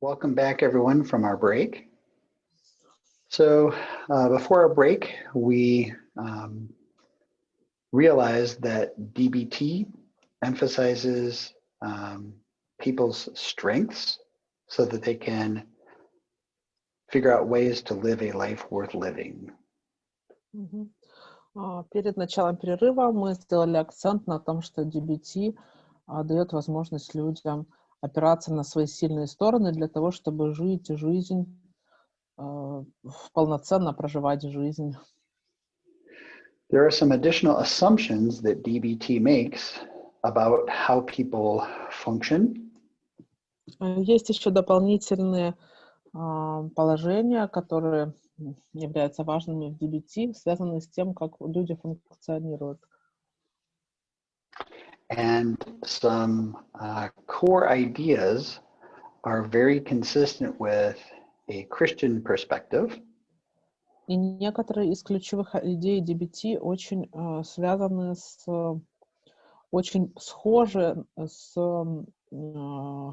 Welcome back, everyone, from our break. So before our break, we realized that DBT emphasizes people's strengths so that they can figure out ways to live a life worth living. Мгм. Перед началом перерыва мы сделали акцент на том, что DBT дает возможность людям опираться на свои сильные стороны для того, чтобы жить жизнь, полноценно проживать жизнь. There are some additional assumptions that DBT makes about how people function. Есть еще дополнительные положения, которые являются важными в DBT, связанные с тем, как люди функционируют. And some core ideas are very consistent with a Christian perspective. И некоторые из ключевых идей DBT очень связаны очень схожи с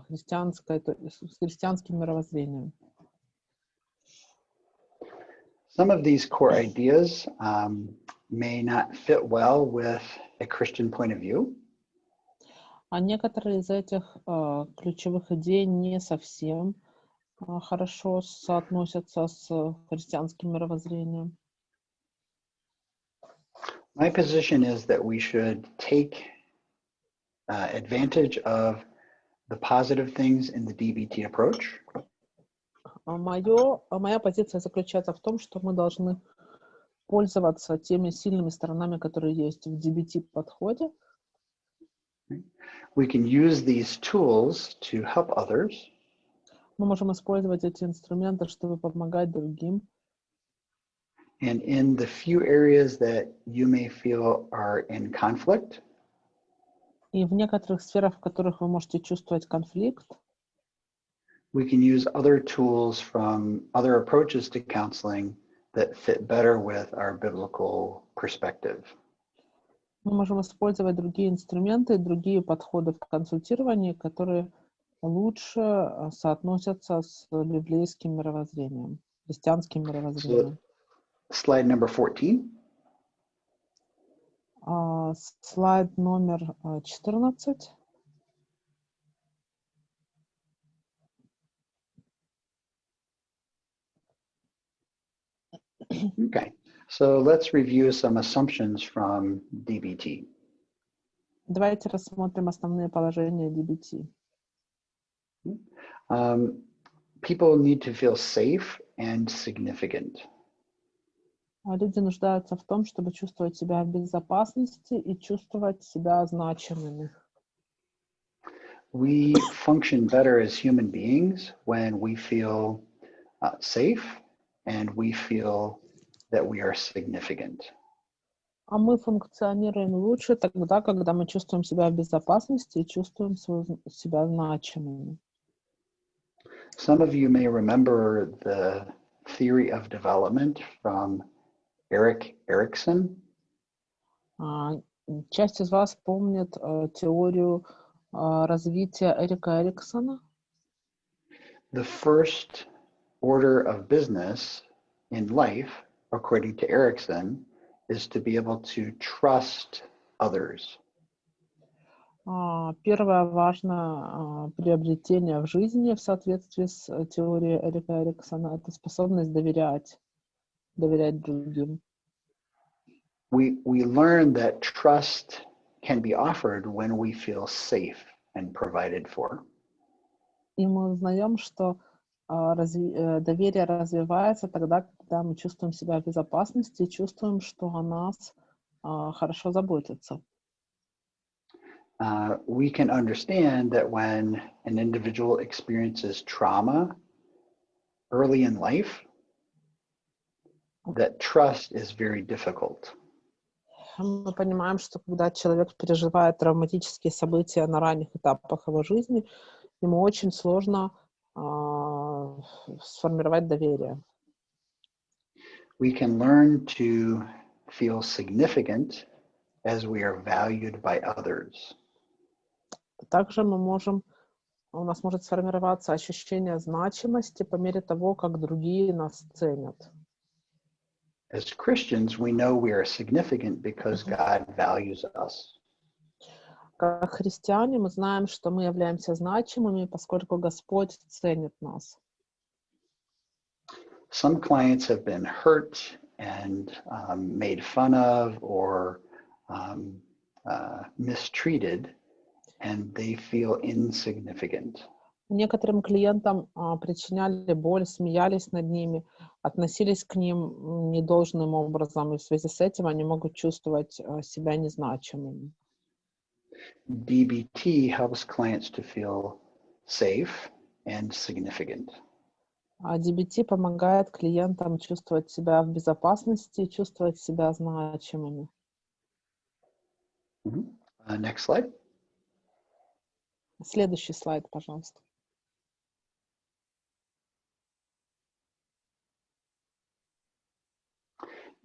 христианским мировоззрением. Some of these core ideas may not fit well with a Christian point of view. А некоторые из этих ключевых идей не совсем хорошо соотносятся с христианским мировоззрением. My position is that we should take advantage of the positive things in the DBT approach. Моя позиция заключается в том, что мы должны пользоваться теми сильными сторонами, которые есть в DBT-подходе. We can use these tools to help others. Мы можем использовать эти инструменты, чтобы помогать другим. And in the few areas that you may feel are in conflict, И в некоторых сферах, в которых вы можете чувствовать конфликт, we can use other tools from other approaches to counseling that fit better with our biblical perspective. мы можем использовать другие инструменты, другие подходы в консультировании, которые лучше соотносятся с библейским мировоззрением, христианским мировоззрением. Slide number 14. Слайд номер 14. Okay, so let's review some assumptions from DBT. Давайте рассмотрим основные положения DBT. People need to feel safe and significant. Люди нуждаются в том, чтобы чувствовать себя в безопасности и чувствовать себя значимыми. We function better as human beings when we feel safe and we feel that we are significant. А мы функционируем лучше тогда, когда мы чувствуем себя в безопасности и чувствуем себя значимыми. Some of you may remember the theory of development from Erik Erikson. Часть из вас помнит теорию развития Эрика Эриксона. The first order of business in life, according to Erikson, is to be able to trust others. Первое важное приобретение в жизни в соответствии с теорией Эрика Эриксона — это способность доверять другим. We learn that trust can be offered when we feel safe and provided for. И мы узнаем, что доверие развивается тогда, когда мы чувствуем себя в безопасности и чувствуем, что о нас хорошо заботятся. We can understand that when an individual experiences trauma early in life, that trust is very difficult. Мы понимаем, что когда человек переживает травматические события на ранних этапах его жизни, ему очень сложно сформировать доверие. We can learn to feel significant as we are valued by others. Также мы можем у нас может сформироваться ощущение значимости по мере того, как другие нас ценят. As Christians, we know we are significant because God values us. Как христиане мы знаем, что мы являемся значимыми, поскольку Господь ценит нас. Some clients have been hurt and made fun of or mistreated, and they feel insignificant. Некоторым клиентам причиняли боль, смеялись над ними, относились к ним недолжным образом, и в связи с этим они могут чувствовать себя незначимыми. DBT helps clients to feel safe and significant. А DBT помогает клиентам чувствовать себя в безопасности, чувствовать себя значимыми. Next slide. Следующий слайд, пожалуйста.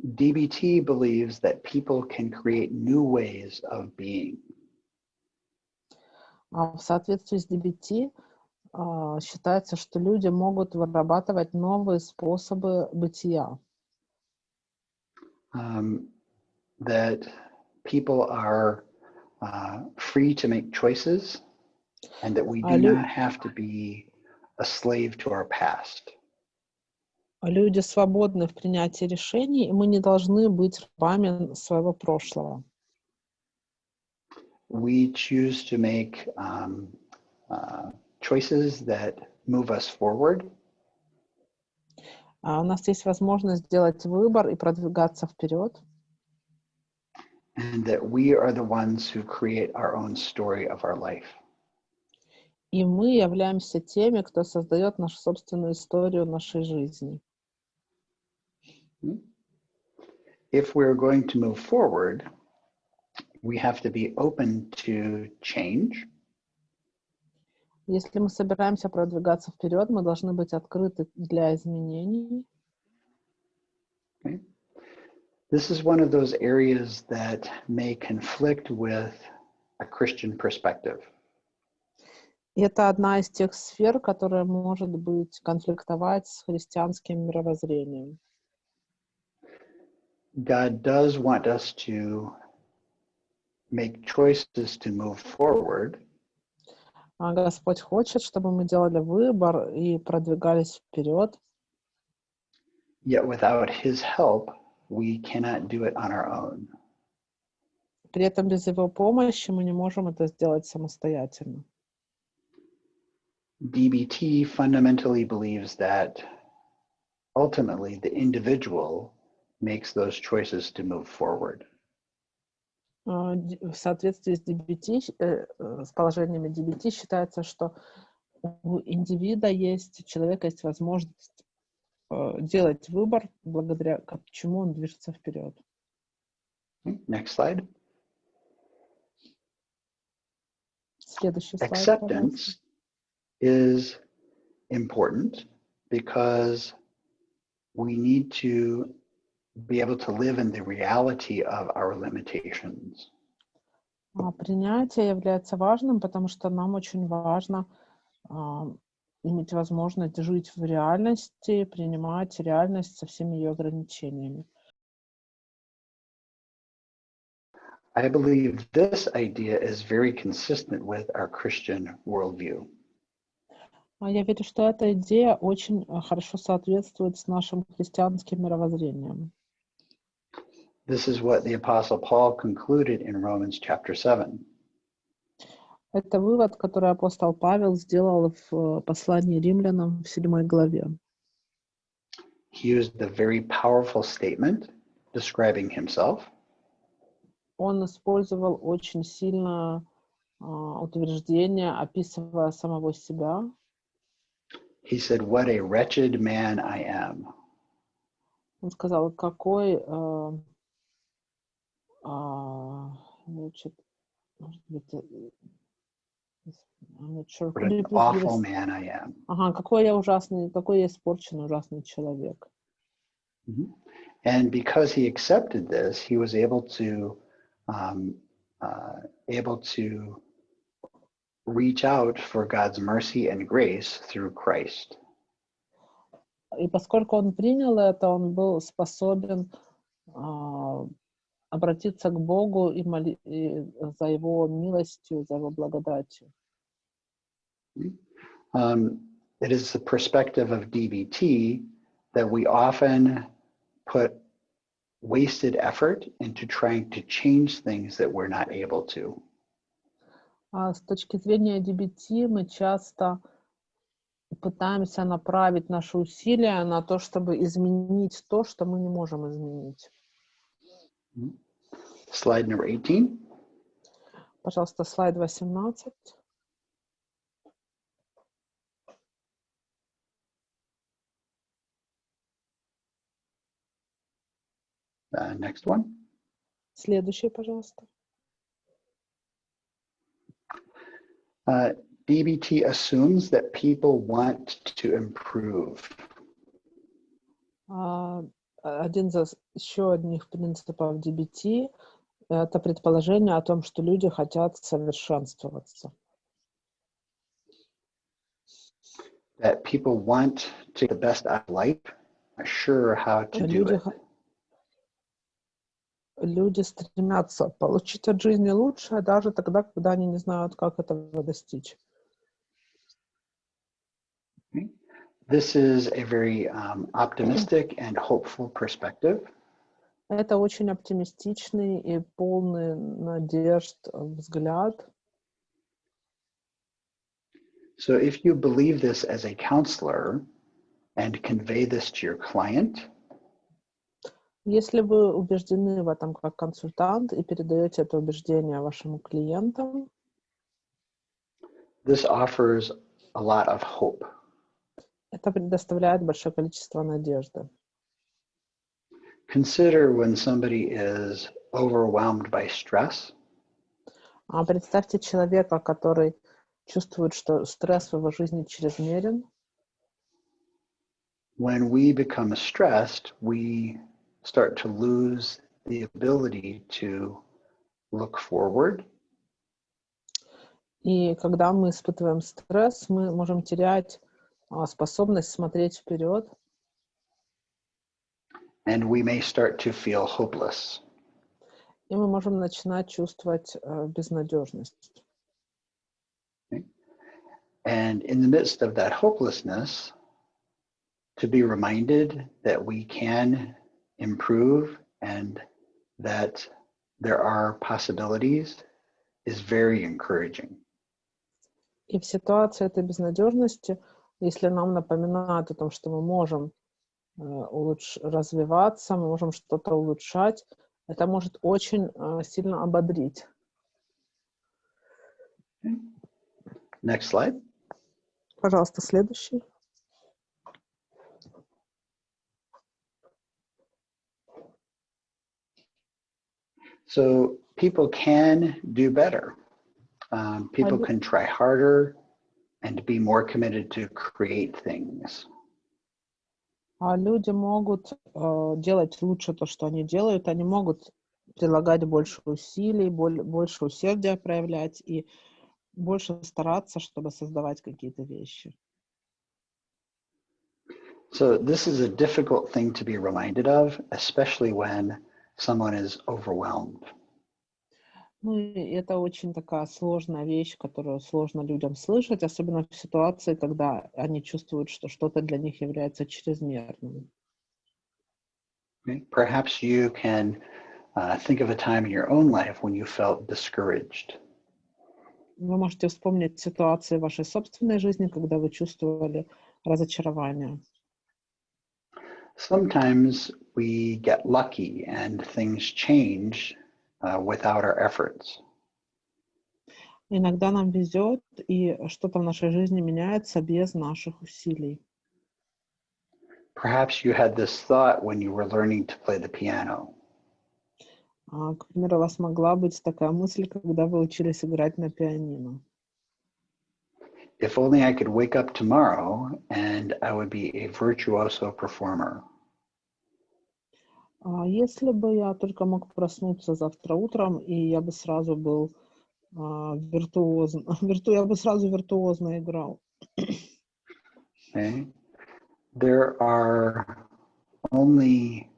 DBT believes that people can create new ways of being. В соответствии с DBT считается, что люди могут вырабатывать новые способы бытия. That people are free to make choices and that we do not have to be a slave to our past. Люди свободны в принятии решений, и мы не должны быть рабами своего прошлого. We choose to make choices that move us forward. У нас есть возможность сделать выбор и продвигаться вперед. And that we are the ones who create our own story of our life. И мы являемся теми, кто создает нашу собственную историю нашей жизни. If we're going to move forward, we have to be open to change. Если мы собираемся продвигаться вперед, мы должны быть открыты для изменений. Okay. This is one of those areas that may conflict with a Christian perspective. И это одна из тех сфер, которая может быть конфликтовать с христианским мировоззрением. God does want us to make choices to move forward. Господь хочет, чтобы мы делали выбор и продвигались вперед. Yet without His help, we cannot do it on our own. При этом без Его помощи мы не можем это сделать самостоятельно. DBT fundamentally believes that ultimately the individual makes those choices to move forward. В соответствии с DBT, с положениями DBT считается, что у индивида есть, у человека есть возможность делать выбор, благодаря чему он движется вперед. Next slide. Следующий слайд, Acceptance is important because we need to be able to live in the reality of our limitations. Принятие является важным, потому что нам очень важно иметь возможность жить в реальности, принимать реальность со всеми ее ограничениями. I believe this idea is very consistent with our Christian worldview. Я верю, что эта идея очень хорошо соответствует с нашим христианским мировоззрением. This is what the Apostle Paul concluded in Romans chapter 7. Это вывод, который апостол Павел сделал в послании римлянам в 7 главе. He used a very powerful statement describing himself. Он использовал очень сильное утверждение, описывая самого себя. He said, "What a wretched man I am." Он сказал, какой значит, может быть, I'm not sure. What an awful man I am. Какой я ужасный, какой я испорченный, ужасный человек. And because he accepted this, he was able to reach out for God's mercy and grace through Christ. И поскольку он принял это, он был способен обратиться к Богу и за его милостью, за его благодатью. It is the perspective of DBT that we often put wasted effort into trying to change things that we're not able to. С точки зрения DBT мы часто пытаемся направить наши усилия на то, чтобы изменить то, что мы не можем изменить. Slide number 18. Пожалуйста, слайд 18. Next one. Следующий, пожалуйста. DBT assumes that people want to improve. Еще одних принципов DBT — это предположение о том, что люди хотят совершенствоваться. That people want to take the best out of life, are sure how to do it. Люди стремятся получить от жизни лучшее, даже тогда, когда они не знают, как этого достичь. This is a very optimistic and hopeful perspective. Это очень оптимистичный и полный надежд взгляд. So if you believe this as a counselor and convey this to your client, если вы убеждены в этом как консультант и передаете это убеждение вашим клиентам, this offers a lot of hope. Это предоставляет большое количество надежды. Consider when somebody is overwhelmed by stress. Представьте человека, который чувствует, что стресс в его жизни чрезмерен. When we become stressed, we start to lose the ability to look forward. И когда мы испытываем стресс, мы можем терять способность смотреть вперед. And we may start to feel hopeless. И мы можем начинать чувствовать безнадежность. Okay. And in the midst of that hopelessness, to be reminded that we can improve and that there are possibilities is very encouraging. И в ситуации этой безнадежности, если нам напоминают о том, что мы можем развиваться, мы можем что-то улучшать, это может очень сильно ободрить. Next slide. Пожалуйста, следующий. So people can do better. People can try harder and be more committed to create things. Люди могут делать лучше то, что они делают. Они могут прилагать больше усилий, больше усердия проявлять и больше стараться, чтобы создавать какие-то вещи. So this is a difficult thing to be reminded of, especially when someone is overwhelmed. Ну, и это очень такая сложная вещь, которую сложно людям слышать, особенно в ситуации, когда они чувствуют, что что-то для них является чрезмерным. Okay. Perhaps you can think of a time in your own life when you felt discouraged. Вы можете вспомнить ситуации в вашей собственной жизни, когда вы чувствовали разочарование. Sometimes we get lucky and things change without our efforts. Иногда нам везет, и что-то в нашей жизни меняется без наших усилий. Perhaps you had this thought when you were learning to play the piano. К примеру, у вас могла быть такая мысль, когда вы учились играть на пианино. If only I could wake up tomorrow and I would be a virtuoso performer. Если бы я только мог проснуться завтра утром, и я бы сразу был виртуозно. Я бы сразу виртуозно играл. Okay. There are only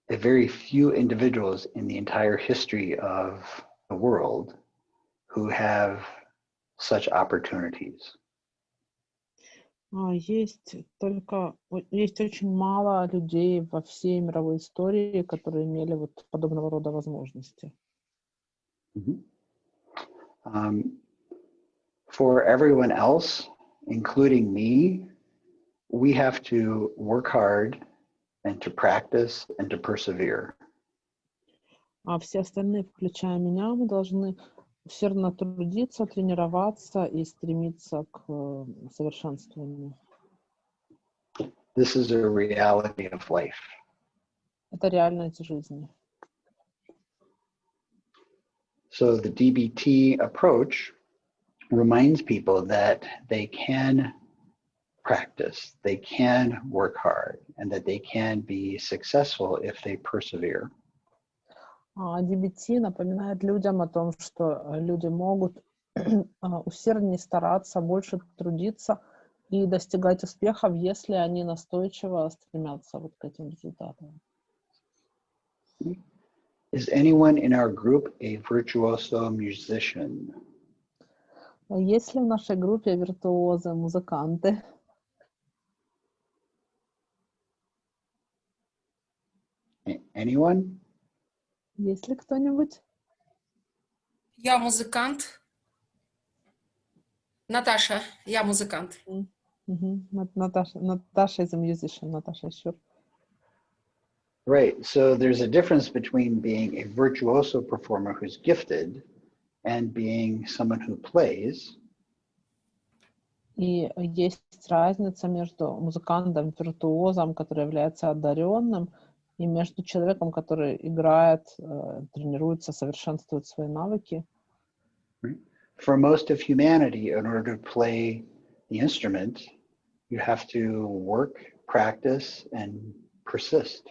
a very few individuals in the entire history of the world who have such opportunities. Есть очень мало людей во всей мировой истории, которые имели вот подобного рода возможности. Mhm. For everyone else, including me, we have to work hard and to practice and to persevere. А все остальные, включая меня, мы должны усердно трудиться, тренироваться и стремиться к совершенствованию. This is a reality of life. Это реальность жизни. So the DBT approach reminds people that they can practice, they can work hard, and that they can be successful if they persevere. DBT напоминает людям о том, что люди могут усерднее стараться, больше трудиться и достигать успехов, если они настойчиво стремятся вот к этим результатам. Is anyone in our group a virtuoso musician? Есть ли в нашей группе виртуозы, музыканты? Anyone? Есть ли кто-нибудь? Я музыкант. Наташа, я музыкант. Наташа is a musician. Наташа, sure. Right. So there's a difference between being a virtuoso performer who's gifted and being someone who plays. И есть разница между музыкантом-виртуозом, который является одаренным, и между человеком, который играет, тренируется, совершенствует свои навыки. Right? For most of humanity, in order to play the instrument, you have to work, practice, and persist.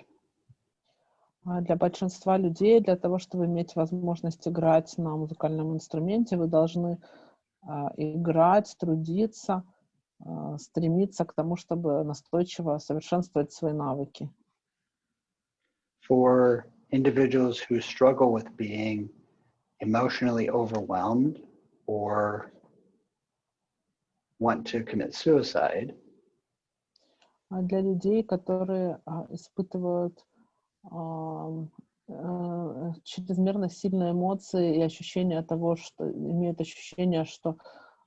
Для большинства людей, для того, чтобы иметь возможность играть на музыкальном инструменте, вы должны играть, трудиться, стремиться к тому, чтобы настойчиво совершенствовать свои навыки. For individuals who struggle with being emotionally overwhelmed or want to commit suicide, Для людей, которые испытывают чрезмерно сильные эмоции и ощущение того, что имеют ощущение, что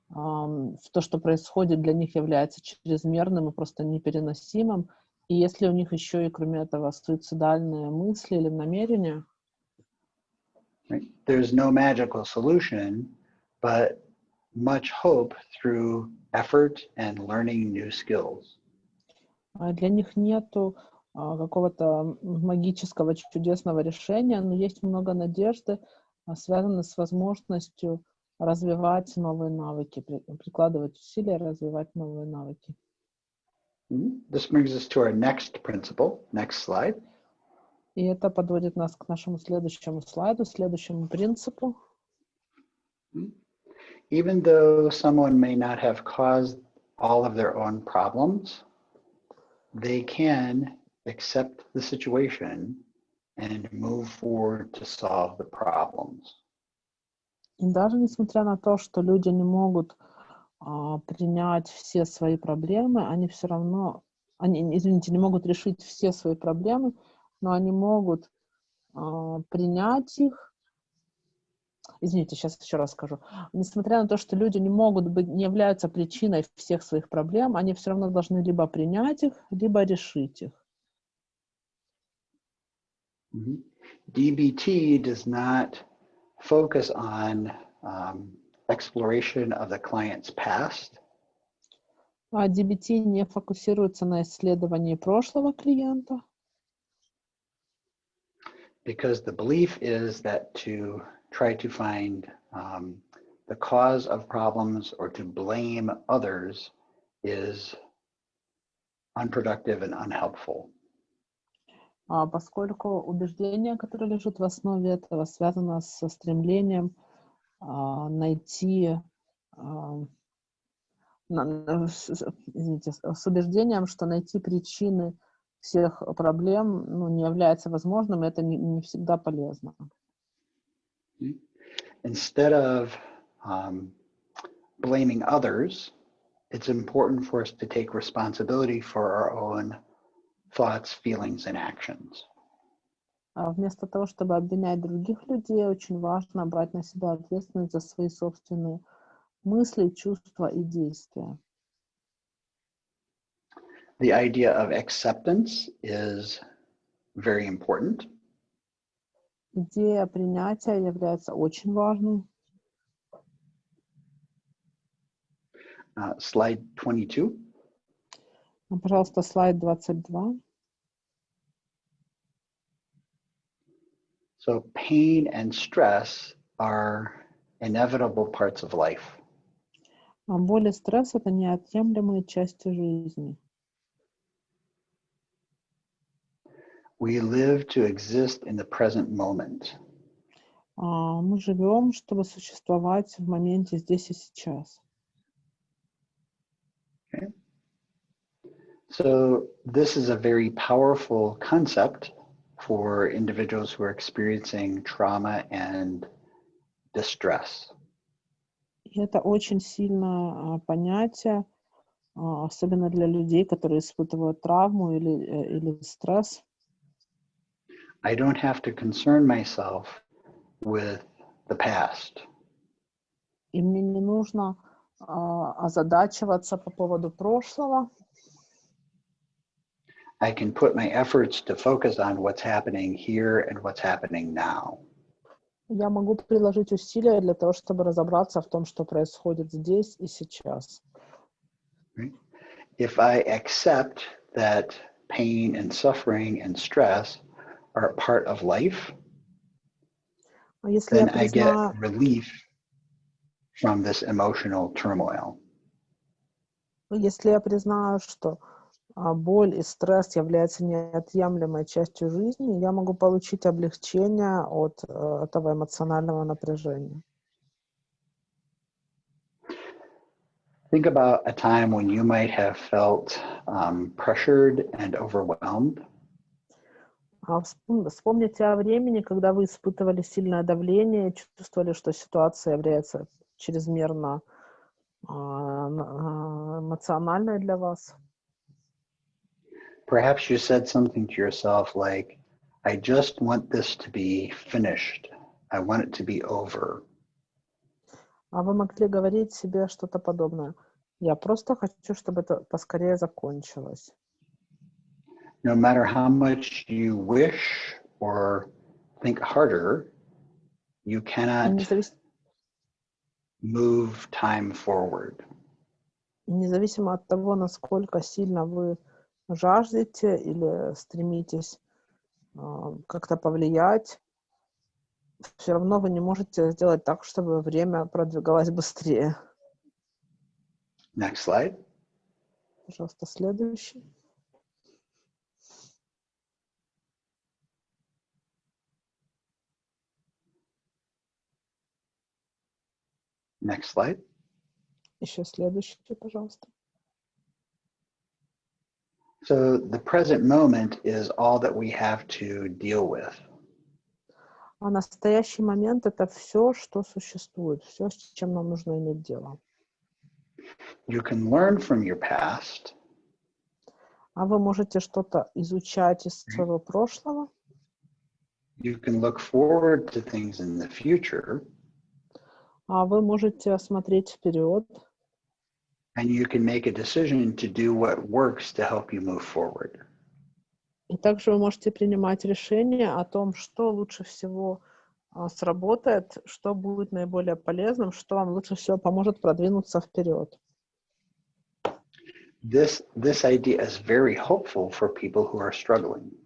то, что происходит, для них является чрезмерным и просто непереносимым. И если у них еще и, кроме этого, суицидальные мысли или намерения, right? There's no magical solution, but much hope through effort and learning new skills. для них нету какого-то магического, чудесного решения, но есть много надежды, связанной с возможностью развивать новые навыки, прикладывать усилия, развивать новые навыки. This brings us to our next principle. Next slide. И это подводит нас к нашему следующему слайду, следующему принципу. Even though someone may not have caused all of their own problems, they can accept the situation and move forward to solve the problems. И даже несмотря на то, что люди не могут принять все свои проблемы, они все равно, не могут решить все свои проблемы, но они могут принять их. Извините, сейчас еще раз скажу. Несмотря на то, что люди не являются причиной всех своих проблем, они все равно должны либо принять их, либо решить их. DBT does not focus on exploration of the client's past. DBT не фокусируется на исследовании прошлого клиента. Because the belief is that to try to find the cause of problems or to blame others is unproductive and unhelpful. Поскольку убеждение, которое лежит в основе этого, связано со стремлением найти, извините, с убеждением, что найти причины всех проблем, не является возможным, и это не всегда полезно. Instead of blaming others, it's important for us to take responsibility for our own thoughts, feelings, and actions. А вместо того, чтобы обвинять других людей, очень важно брать на себя ответственность за свои собственные мысли, чувства и действия. The idea of acceptance is very important. Идея принятия является очень важной. Slide 22. Пожалуйста, слайд 22. So pain and stress are inevitable parts of life. Боль и стресс — это неотъемлемые части жизни. We live to exist in the present moment. Мы живем, чтобы существовать в моменте здесь и сейчас. Okay. So this is a very powerful concept for individuals who are experiencing trauma and distress. И это очень сильное понятие, особенно для людей, которые испытывают травму или стресс. I don't have to concern myself with the past. И мне не нужно озадачиваться по поводу прошлого. I can put my efforts to focus on what's happening here and what's happening now. Я могу приложить усилия для того, чтобы разобраться в том, что происходит здесь и сейчас. If I accept that pain and suffering and stress are a part of life, Если я then I get признаю, relief from this emotional turmoil. если я признаю, что боль и стресс являются неотъемлемой частью жизни, я могу получить облегчение от этого эмоционального напряжения. Think about a time when you might have felt pressured and overwhelmed. Вспомните о времени, когда вы испытывали сильное давление, чувствовали, что ситуация является чрезмерно эмоциональной для вас. Perhaps you said something to yourself like, I just want this to be finished. I want it to be over. А вы могли говорить себе что-то подобное. Я просто хочу, чтобы это поскорее закончилось. No matter how much you wish or think harder, you cannot move time forward. Независимо от того, насколько сильно вы жаждете или стремитесь как-то повлиять, все равно вы не можете сделать так, чтобы время продвигалось быстрее. Next slide. Пожалуйста, следующий. Next slide. Еще следующий, пожалуйста. So the present moment is all that we have to deal with. А настоящий момент — это все, что существует, все, с чем нам нужно иметь дело. You can learn from your past. А вы можете что-то изучать из своего прошлого. You can look forward to things in the future. А вы можете смотреть вперед. And you can make a decision to do what works to help you move forward. И также вы можете принимать решение о том, что лучше всего сработает, что будет наиболее полезным, что вам лучше всего поможет продвинуться вперед. This idea is very hopeful for people who are struggling.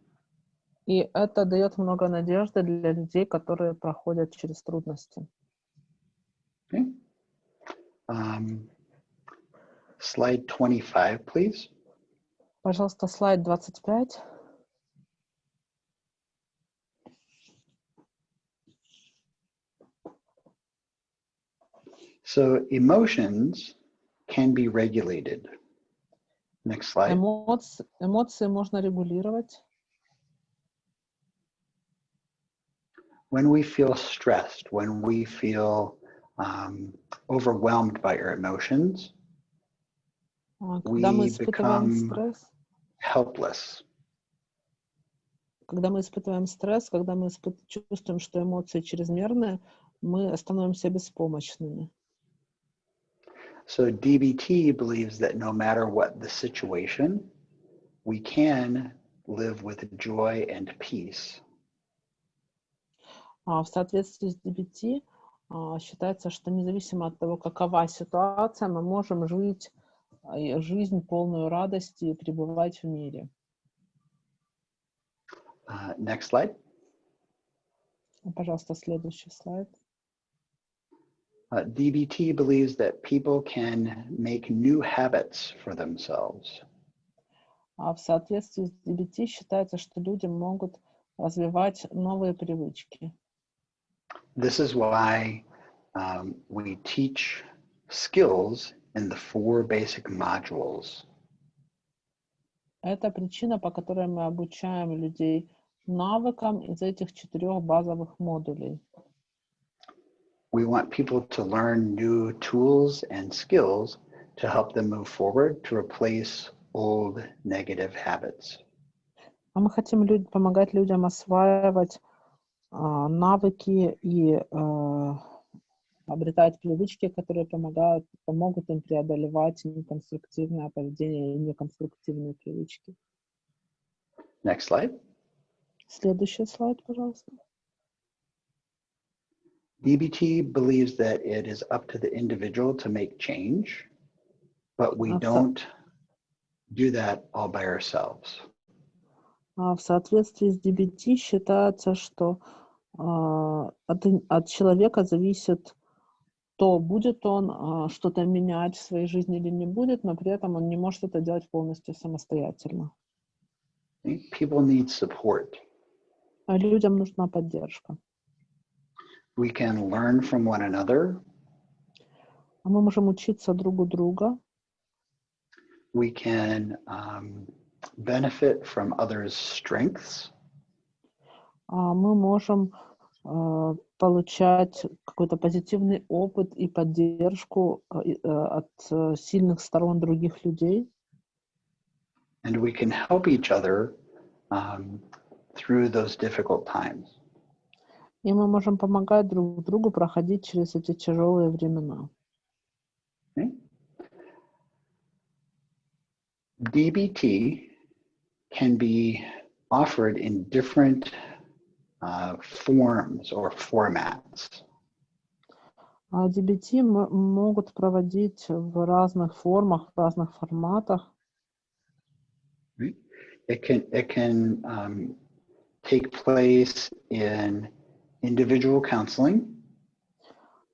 И это дает много надежды для людей, которые проходят через трудности. Okay. Slide 25, please. Пожалуйста, слайд 25. So emotions can be regulated. Next slide. Эмоции можно регулировать. When we feel stressed, when we feel overwhelmed by our emotions, Когда мы we испытываем become стресс, helpless. когда мы чувствуем, что эмоции чрезмерные, мы становимся беспомощными. So DBT believes that no matter what the situation, we can live with joy and peace. В соответствии с DBT считается, что независимо от того, какова ситуация, мы можем жить жизнь полную радости и пребывать в мире. Next slide. Пожалуйста, следующий слайд. DBT believes that people can make new habits for themselves. В соответствии с DBT считается, что люди могут развивать новые привычки. This is why we teach skills in the 4 basic modules. Это причина, по которой мы обучаем людей навыкам из этих 4 базовых модулей. We want people to learn new tools and skills to help them move forward to replace old negative habits. Мы хотим помогать людям осваивать навыки и обретать привычки, которые помогут им преодолевать неконструктивное поведение и неконструктивные привычки. Next slide. Следующий слайд, пожалуйста. DBT believes that it is up to the individual to make change, but we don't do that all by ourselves. В соответствии с DBT считается, что от человека зависит то, будет он что-то менять в своей жизни или не будет, но при этом он не может это делать полностью самостоятельно. People need support. Людям нужна поддержка. We can learn from one another. Мы можем учиться друг у друга. We can benefit from others' strengths. Мы можем получать какой-то позитивный опыт и поддержку от сильных сторон других людей. And we can help each other through those difficult times. И мы можем помогать друг другу проходить через эти тяжелые времена. Okay. DBT can be offered in different forms or formats. DBT могут проводить в разных формах, в разных форматах. Right? It can take place in individual counseling.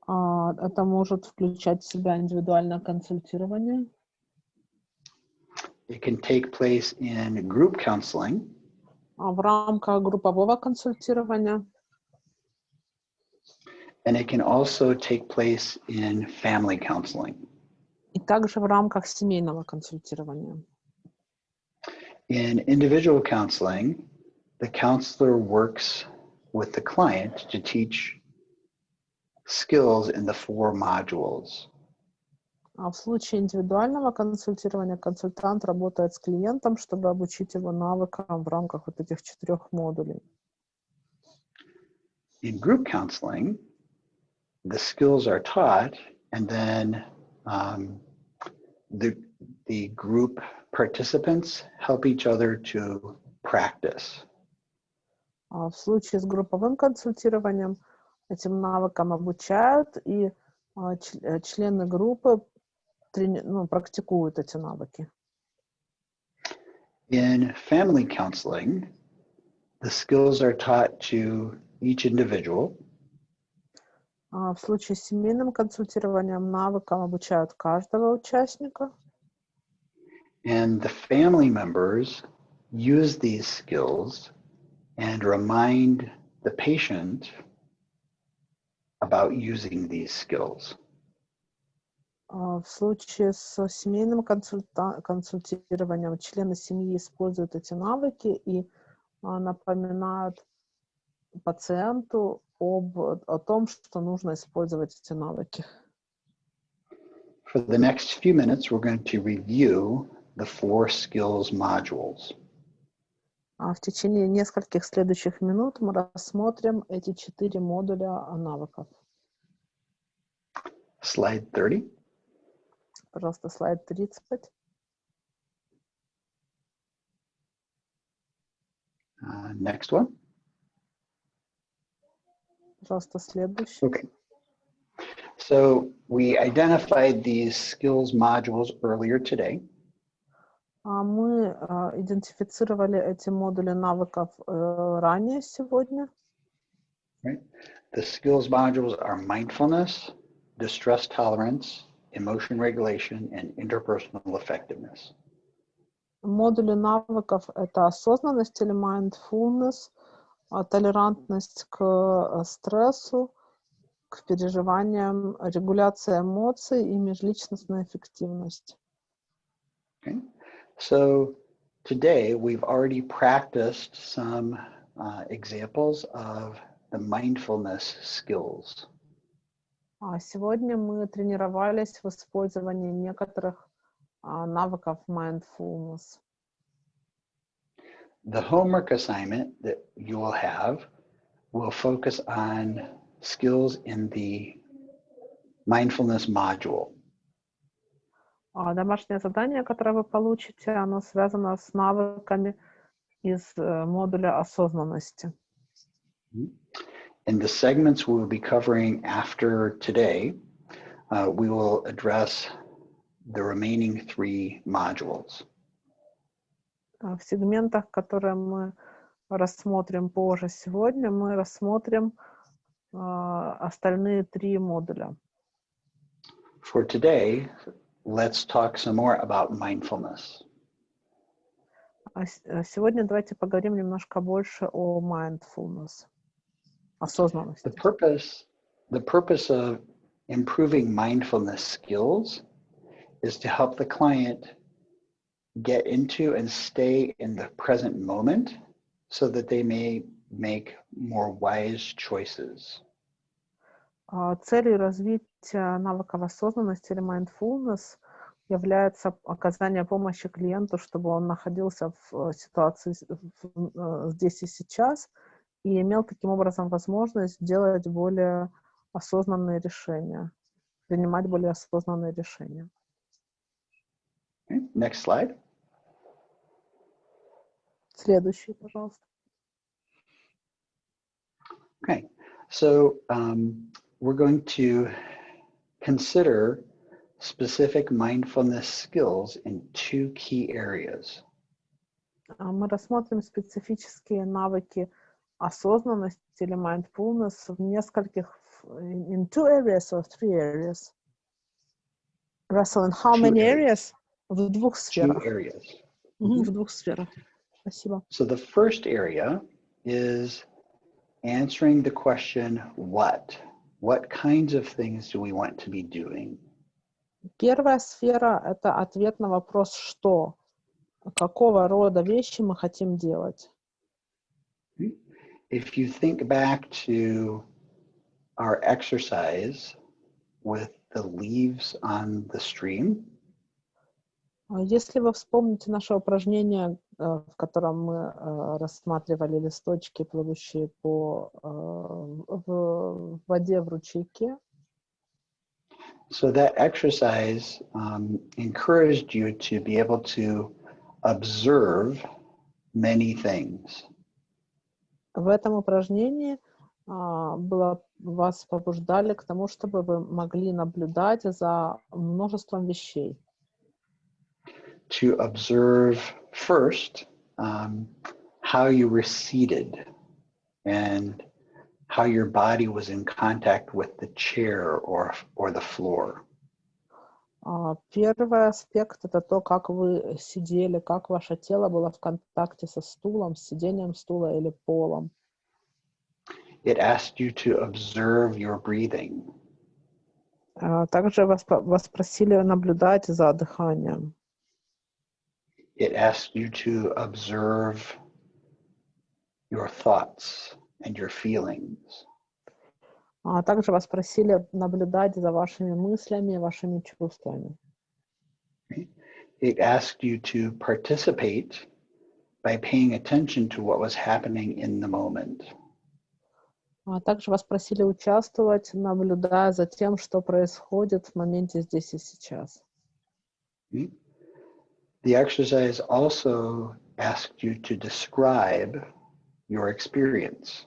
Это может включать в себя индивидуальное консультирование. It can take place in group counseling. В рамках группового консультирования. And it can also take place in family counseling. И также в рамках семейного консультирования. In individual counseling, the counselor works with the client to teach skills in the 4 modules. В случае индивидуального консультирования консультант работает с клиентом, чтобы обучить его навыкам в рамках вот этих 4 модулей. In group counseling, the skills are taught, and then the group participants help each other to practice. В случае с групповым консультированием этим навыкам обучают, и члены группы практикуют эти навыки. In family counseling, the skills are taught to each individual. В случае с семейным консультированием навыкам обучают каждого участника. And the family members use these skills and remind the patient about using these skills. В случае с семейным консультированием члены семьи используют эти навыки и напоминают пациенту о том, что нужно использовать эти навыки. For the next few minutes, we're going to review the 4 skills modules. В течение нескольких следующих минут мы рассмотрим эти 4 модуля навыков. Slide 30. Пожалуйста, слайд 30. Next one. Пожалуйста, следующий. Okay. So we identified these skills modules earlier today. Мы идентифицировали эти модули навыков ранее сегодня. Right? The skills modules are mindfulness, distress tolerance, emotion regulation, and interpersonal effectiveness. Модули навыков — это осознанность или mindfulness, толерантность к стрессу, к переживаниям, регуляция эмоций и межличностная эффективность. Okay? So today we've already practiced some examples of the mindfulness skills. Сегодня мы тренировались в использовании некоторых навыков mindfulness. The homework assignment that you will have will focus on skills in the mindfulness module. Домашнее задание, которое вы получите, оно связано с навыками из модуля осознанности. In the segments we will be covering after today, we will address the remaining 3 modules. В сегментах, которые мы рассмотрим позже сегодня, мы рассмотрим остальные 3 модуля. For today, let's talk some more about mindfulness. Сегодня давайте поговорим немножко больше о mindfulness, осознанности. The purpose of improving mindfulness skills is to help the client get into and stay in the present moment so that they may make more wise choices. Целью развития навыков осознанности или mindfulness является оказание помощи клиенту, чтобы он находился в ситуации здесь и сейчас и имел таким образом возможность делать более осознанные решения, принимать более осознанные решения. Okay, next slide. Следующий, пожалуйста. Okay, so we're going to consider specific mindfulness skills in 2 key areas. Мы рассмотрим специфические навыки осознанности или mindfulness в нескольких, in 2 areas or 3 areas. Russell, in how many areas? В 2 сферах. 2 areas. В 2 сферах. Спасибо. So the first area is answering the question, what? What kinds of things do we want to be doing? Первая сфера — это ответ на вопрос «что?». Какого рода вещи мы хотим делать? If you think back to our exercise with the leaves on the stream, Если вы вспомните наше упражнение, в котором мы рассматривали листочки, плывущие по в воде в ручейке, so that exercise encouraged you to be able to observe many things. в этом упражнении вас побуждали к тому, чтобы вы могли наблюдать за множеством вещей. To observe first how you were seated and how your body was in contact with the chair or the floor. Первый аспект — это то, как вы сидели, как ваше тело было в контакте со стулом, с сиденьем стула или полом. It asked you to observe your breathing. Также вас просили наблюдать за дыханием. It asks you to observe your thoughts and your feelings. Также вас просили наблюдать за вашими мыслями, вашими чувствами. It asked you to participate by paying attention to what was happening in the moment. Также вас просили участвовать, наблюдая за тем, что происходит в моменте здесь и сейчас. The exercise also asked you to describe your experience.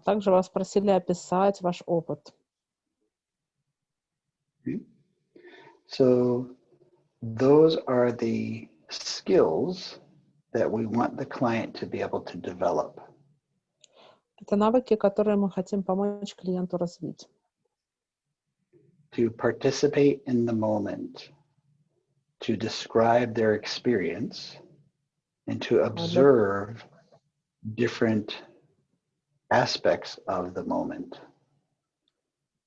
Также вас просили описать ваш опыт. So those are the skills that we want the client to be able to develop. Это навыки, которые мы хотим помочь клиенту развить. To participate in the moment, to describe their experience, and to observe different aspects of the moment.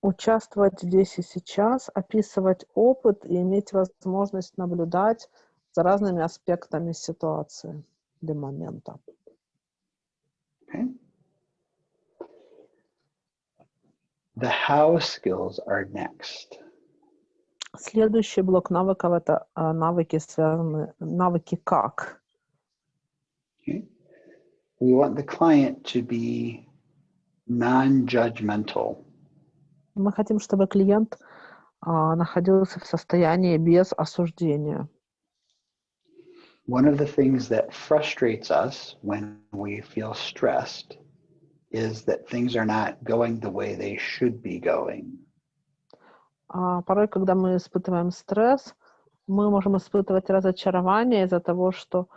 Участвовать здесь и сейчас, описывать опыт и иметь возможность наблюдать за разными аспектами ситуации или момента. Okay? The how skills are next. Следующий блок навыков — это навыки, навыки как. Okay? We want the client to be non-judgmental. Мы хотим, чтобы клиент находился в состоянии без осуждения. One of the things that frustrates us when we feel stressed is that things are not going the way they should be going. Порой, когда мы испытываем стресс, мы можем испытывать разочарование из-за того, что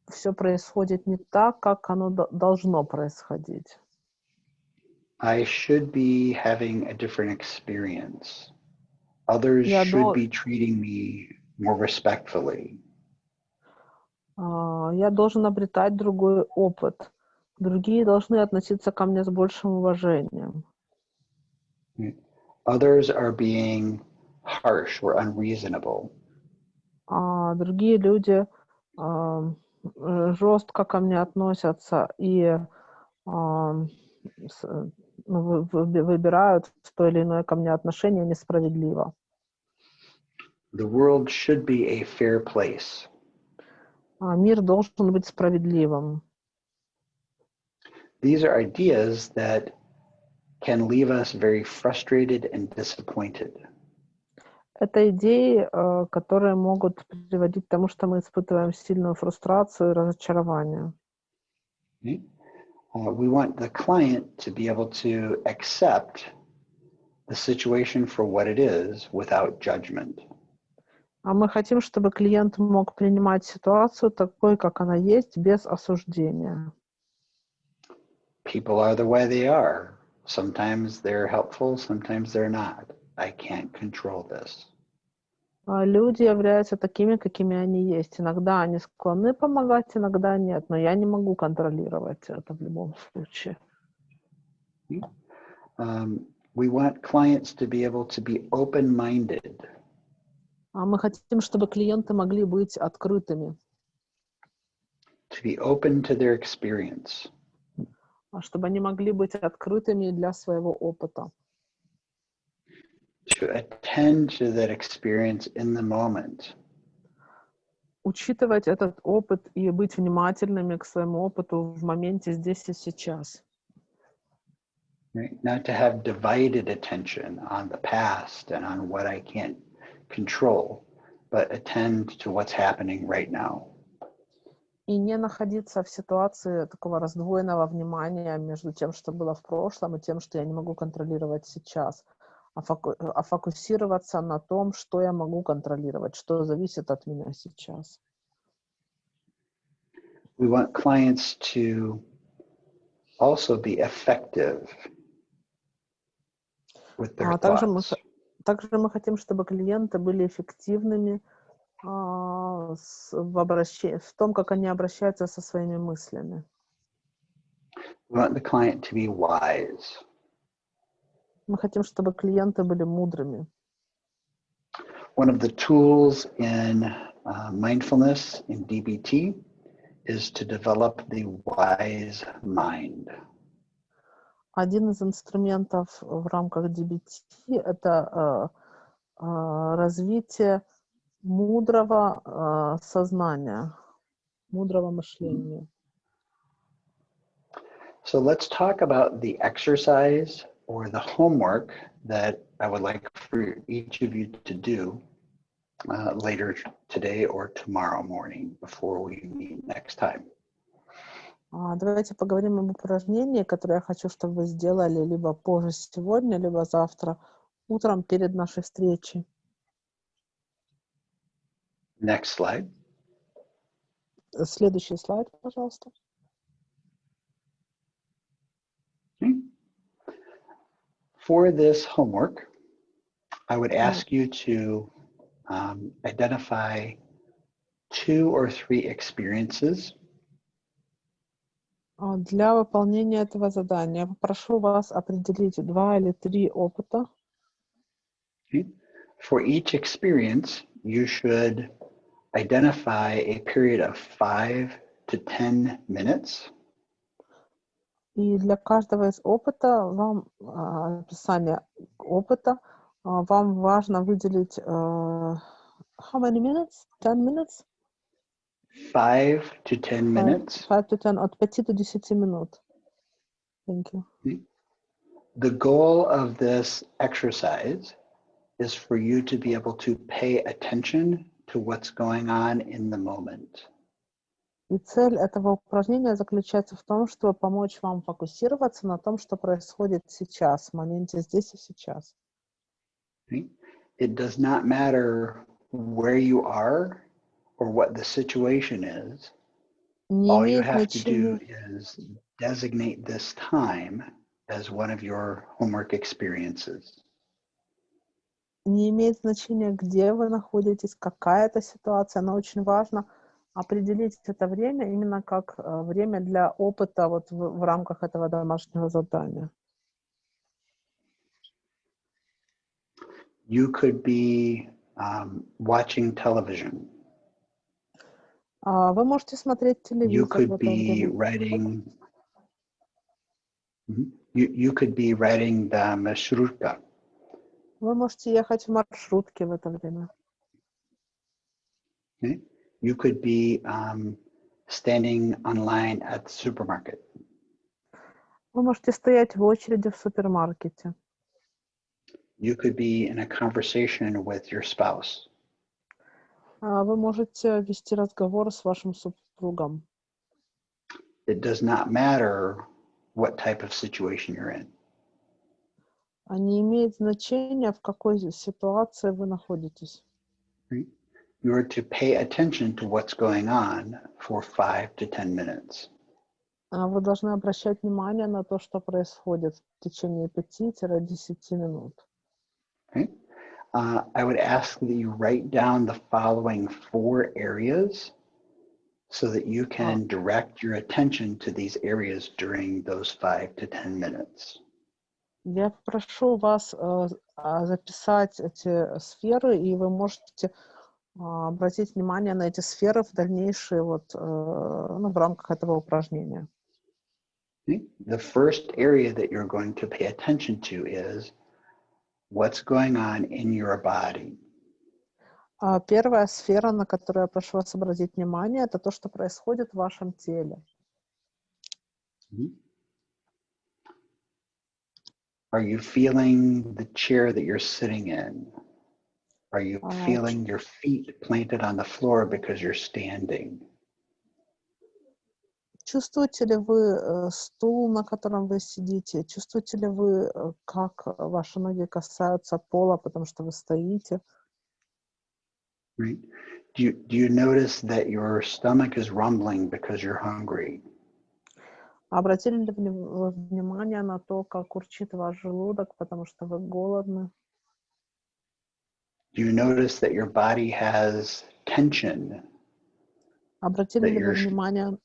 все происходит не так, как оно должно происходить. I should be having a different experience. Others should be treating me more respectfully. Я должен обретать другой опыт. Другие должны относиться ко мне с большим уважением. Others are being harsh or unreasonable. Другие люди жестко ко мне относятся и выбирают то или иное ко мне отношение несправедливо. The world should be a fair place. Мир должен быть справедливым. These are ideas that can leave us very frustrated and disappointed. Это идеи, которые могут приводить к тому, что мы испытываем сильную фрустрацию и разочарование. We want the client to be able to accept the situation for what it is without judgment. Мы хотим, чтобы клиент мог принимать ситуацию такой, как она есть, без осуждения. People are the way they are. Sometimes they're helpful, sometimes they're not. I can't control this. Люди являются такими, какими они есть. Иногда они склонны помогать, иногда нет. Но я не могу контролировать это в любом случае. We want clients to be able to be open-minded. Мы хотим, чтобы клиенты могли быть открытыми. To be open to their experience. Чтобы они могли быть открытыми для своего опыта. To attend to that experience in the moment. Учитывать этот опыт и быть внимательными к своему опыту в моменте здесь и сейчас. Right? Not to have divided attention on the past and on what I can't control, but attend to what's happening right now. И не находиться в ситуации такого раздвоенного внимания между тем, что было в прошлом, и тем, что я не могу контролировать сейчас, а фокусироваться на том, что я могу контролировать, что зависит от меня сейчас. We want clients to also be effective with their thoughts. Также мы хотим, чтобы клиенты были эффективными в том, как они обращаются со своими мыслями. We want the client to be wise. Мы хотим, чтобы клиенты были мудрыми. One of the tools in mindfulness in DBT is to develop the wise mind. Один из инструментов в рамках DBT — это развитие мудрого сознания, мудрого мышления. So let's talk about the exercise or the homework that I would like for each of you to do later today or tomorrow morning before we meet next time. Давайте поговорим об упражнении, которое я хочу, чтобы вы сделали либо позже сегодня, либо завтра утром перед нашей встречей. Next slide. Следующий слайд, пожалуйста. Okay. For this homework, I would ask you to identify 2 or 3 experiences. Для выполнения этого задания я попрошу вас определить 2 или 3 опыта. Okay. For each experience, you should identify a period of 5 to 10 minutes. И для каждого из опыта вам описание опыта вам важно выделить how many minutes? 10 minutes? 5 to 10 minutes. 5 to 10, от 5 до 10 минут. Thank you. The goal of this exercise is for you to be able to pay attention to what's going on in the moment. И цель этого упражнения заключается в том, чтобы помочь вам фокусироваться на том, что происходит сейчас, в моменте здесь и сейчас. Okay? It does not matter where you are or what the situation is. Не All you имеет have to do значения, is designate this time as one of your homework experiences. не имеет значения, где вы находитесь, какая это ситуация, но очень важно определить это время именно как время для опыта вот в рамках этого домашнего задания. You could be watching television. Вы можете смотреть You телевизор в could это be время. writing. You could be writing the marshrutka. Вы можете ехать в маршрутке в это время. Okay? You could be standing online at the supermarket. Вы можете стоять в очереди в супермаркете. You could be in a conversation with your spouse. Вы можете вести разговор с вашим супругом. It does not matter what type of situation you're in. Не имеет значения, в какой ситуации вы находитесь. Right? You are to pay attention to what's going on for 5 to 10 minutes. Вы должны обращать внимание на то, что происходит в течение 5-10 минут. Okay? I would ask that you write down the following 4 areas so that you can direct your attention to these areas during those 5 to 10 minutes. Я прошу вас записать эти сферы, и вы можете обратить внимание на эти сферы в дальнейшие в рамках этого упражнения. Okay? The first area that you're going to pay attention to is what's going on in your body. Первая сфера, на которую я прошу вас обратить внимание, это то, что происходит в вашем теле. Are you feeling the chair that you're sitting in? Are you feeling your feet planted on the floor because you're standing? Чувствуете ли вы стул, на котором вы сидите? Чувствуете ли вы, как ваши ноги касаются пола, потому что вы стоите? Right? Do you notice that your stomach is rumbling because you're hungry? Обратили ли вы внимание на то, как урчит ваш желудок, потому что вы голодны? Do you notice that your body has tension? Обратили ли вы внимание...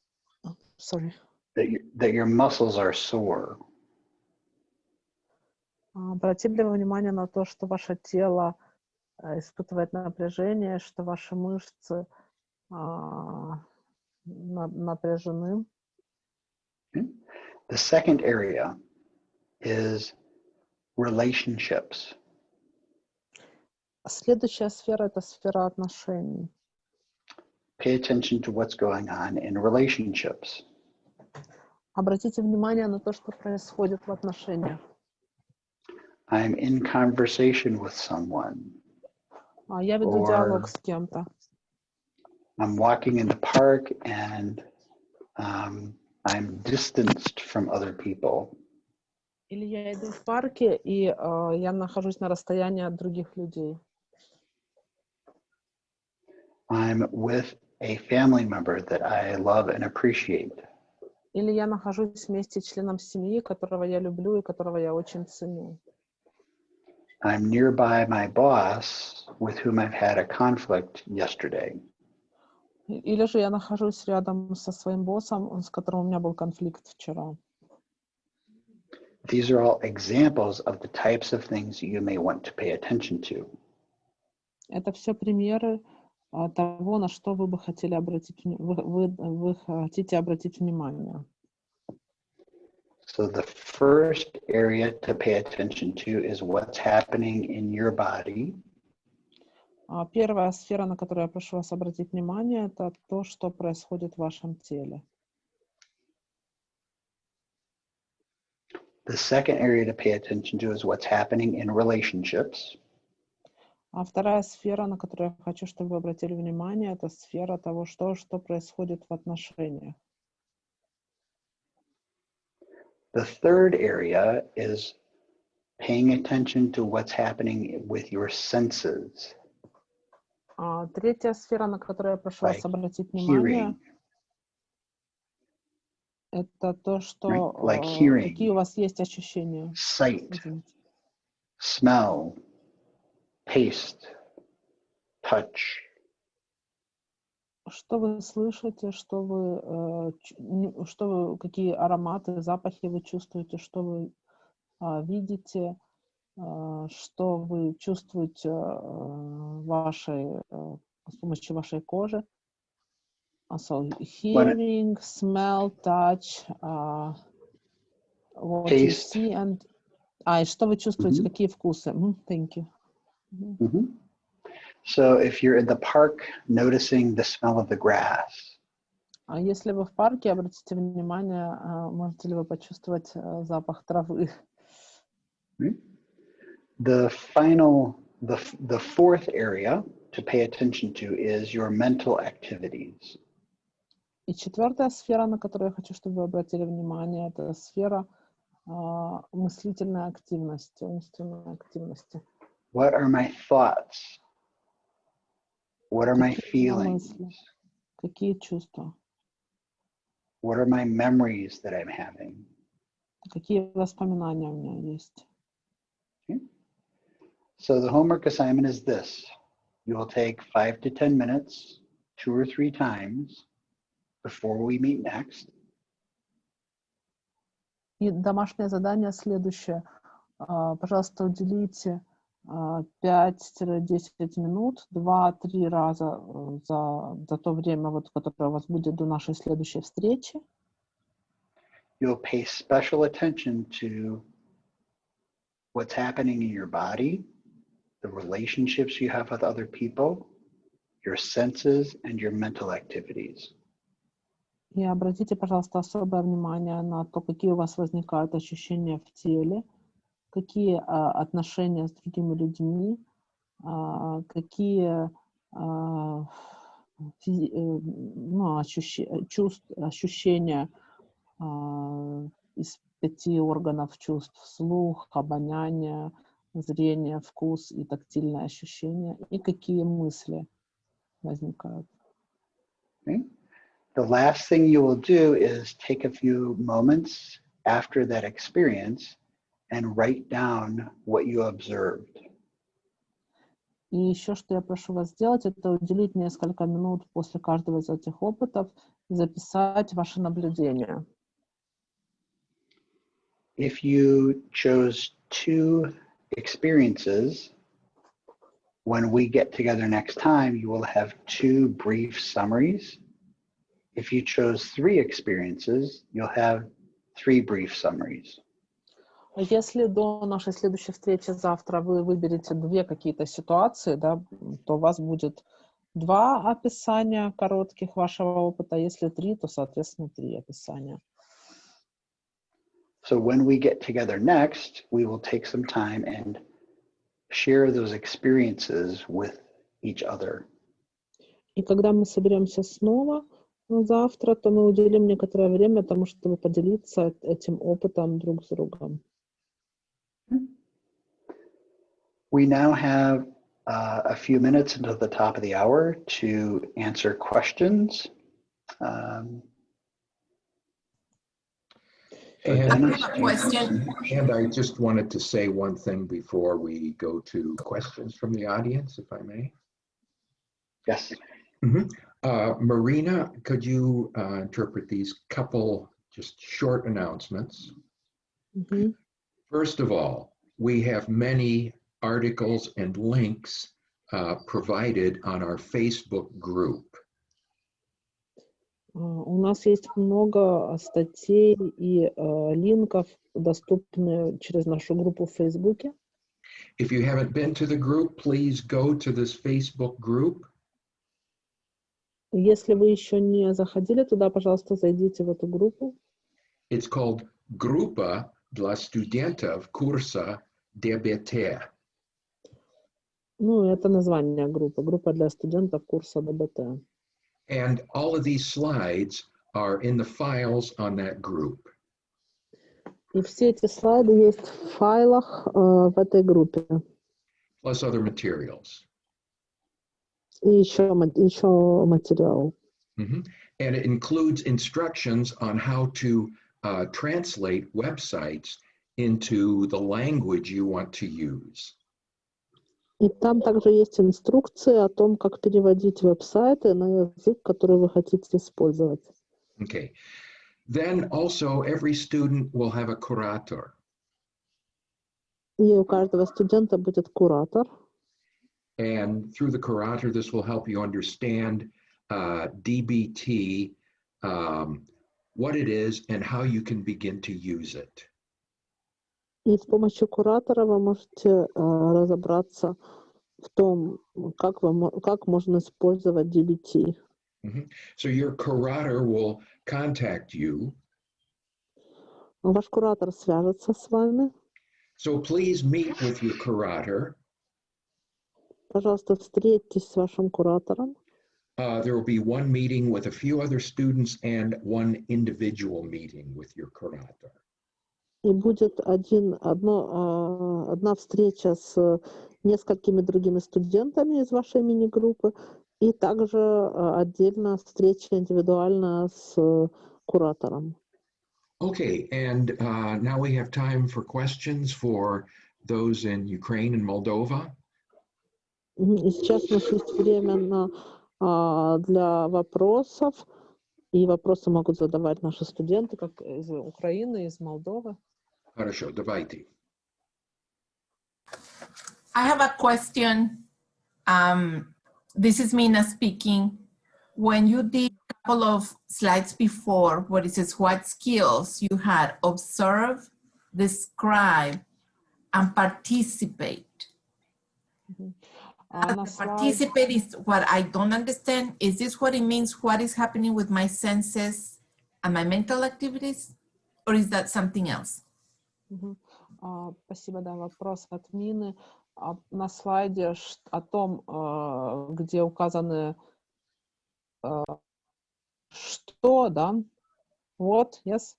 Sorry. That your muscles are sore? Обратили ли вы внимание на то, что ваше тело испытывает напряжение, что ваши мышцы напряжены? The second area is relationships. Следующая сфера — это сфера отношений. Pay attention to what's going on in relationships. Обратите внимание на то, что происходит в отношениях. I'm in conversation with someone. Я веду диалог с кем-то. I'm walking in the park and I'm distanced from other people. Или я иду в парке, и я нахожусь на расстоянии от других людей. I'm with a family member that I love and appreciate. Или я нахожусь вместе с членом семьи, которого я люблю и которого я очень ценю. I'm nearby my boss with whom I've had a conflict yesterday. Или же я нахожусь рядом со своим боссом, с которым у меня был конфликт вчера. These are all examples of the types of things you may want to pay attention to. Это все примеры того, на что вы бы хотели обратить, вы хотите обратить внимание. So the first area to pay attention to is what's happening in your body. Первая сфера, на которую я прошу вас обратить внимание, это то, что происходит в вашем теле. The second area to pay attention to is what's happening in relationships. Вторая сфера, на которую я хочу, чтобы вы обратили внимание, это сфера того, что происходит в отношениях. The third area is paying attention to what's happening with your senses. Третья сфера, на которую я прошу вас обратить внимание, это то, что какие у вас есть ощущения. Sight, smell, taste, touch. Что вы слышите, какие ароматы, запахи вы чувствуете, что вы видите, что вы чувствуете с помощью вашей кожи. So hearing, smell, touch, what Taste. you see, and и что вы чувствуете, какие вкусы. Thank you. So if you're in the park, noticing the smell of the grass. Если вы в парке, обратите внимание, можете ли вы почувствовать запах травы. The fourth area to pay attention to is your mental activities. И четвертая сфера, на которую я хочу, чтобы вы обратили внимание, это сфера мыслительной активности, умственной активности. What are my thoughts? What are my feelings? Какие чувства? What are my memories that I'm having? Какие воспоминания у меня есть? Okay. So the homework assignment is this. You will take 5 to 10 minutes, 2 or 3 times before we meet next. И домашнее задание следующее. Пожалуйста, уделите 5-10 минут, 2-3 раза за то время, которое у вас будет до нашей следующей встречи. You'll pay special attention to what's happening in your body, the relationships you have with other people, your senses, and your mental activities. И обратите, пожалуйста, особое внимание на то, какие у вас возникают ощущения в теле, какие отношения с другими людьми, какие ощущения из 5 органов чувств: слух, обоняние, зрение, вкус и тактильные ощущения, и какие мысли возникают. Okay. The last thing you will do is take a few moments after that experience and write down what you observed. И еще, что я прошу вас сделать, это уделить несколько минут после каждого из этих опытов и записать ваши наблюдения. if you chose two experiences, when we get together next time, you will have two brief summaries. If you chose three experiences, you'll have three brief summaries. Если до нашей следующей встречи завтра вы выберете две какие-то ситуации, да, то у вас будет два описания коротких вашего опыта. Если три, то, соответственно, три описания. So when we get together next, we will take some time and share those experiences with each other. И когда мы соберемся снова завтра, то мы уделим некоторое время тому, чтобы поделиться этим опытом друг с другом. We now have a few minutes until the top of the hour to answer questions. And I just wanted to say one thing before we go to questions from the audience, if I may. Yes. Marina, could you interpret these couple just short announcements? First of all, we have many articles and links provided on our Facebook group. У нас есть много статей и линков, доступные через нашу группу в Фейсбуке. If you haven't been to the group, please go to this Facebook group. Если вы еще не заходили туда, пожалуйста, зайдите в эту группу. It's called Группа для студентов курса ДБТ. Ну, это название группы. Группа для студентов курса ДБТ. And all of these slides are in the files on that group. И все эти слайды есть в файлах в этой группе. Plus other materials. И еще материал. And it includes instructions on how to translate websites into the language you want to use. И там также есть инструкции о том, как переводить веб-сайты на язык, который вы хотите использовать. Okay. Then also every student will have a curator. И у каждого студента будет куратор. And through the curator, this will help you understand DBT, what it is, and how you can begin to use it. И с помощью куратора вы можете разобраться в том, как можно использовать DBT. So your curator will contact you. Ваш куратор свяжется с вами. So please meet with your curator. Пожалуйста, встретьтесь с вашим куратором. There will be one meeting with a few other students and one individual meeting with your curator. И будет одна встреча с несколькими другими студентами из вашей мини-группы и также отдельно встреча индивидуальная с куратором. Okay, and now we have time for questions for those in Ukraine and Moldova. И сейчас у нас есть время для вопросов, и вопросы могут задавать наши студенты, как из Украины, из Молдовы. Хорошо, давайте. I have a question. This is Mina speaking. When you did a couple of slides before where it says what skills you had, observe, describe, and participate. Participate is what I don't understand. Is this what it means? What is happening with my senses and my mental activities? Or is that something else? Спасибо, да, вопрос от Мины. На слайде о том, где указаны что, да? Вот, yes.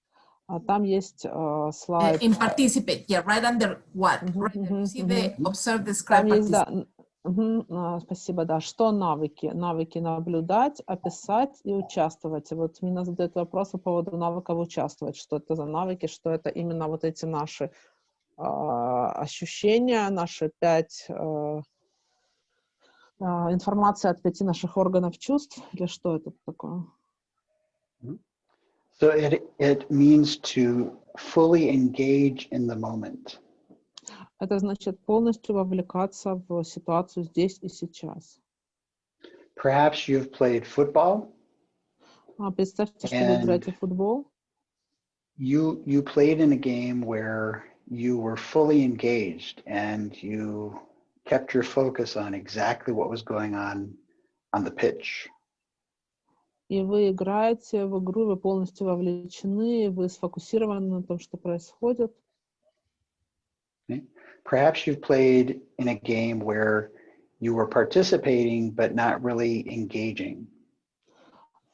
Там есть слайд. In participate, yeah, right under what? Right under, see the observe, describe, там есть, participate. Да. Спасибо, да. Что навыки? Навыки наблюдать, описать и участвовать. И вот Мина задает вопрос по поводу навыков участвовать. Что это за навыки? Что это именно вот эти наши ощущения, наши 5 информация от 5 наших органов чувств, или что это такое? So it means to fully engage in the moment. Это значит полностью вовлекаться в ситуацию здесь и сейчас. Perhaps you've played football Представьте, что вы and играете в футбол, you played in a game where you were fully engaged and you kept your focus on exactly what was going on the pitch. и вы играете в игру, вы полностью вовлечены, вы сфокусированы на том, что происходит. Okay? Perhaps you've played in a game where you were participating but not really engaging.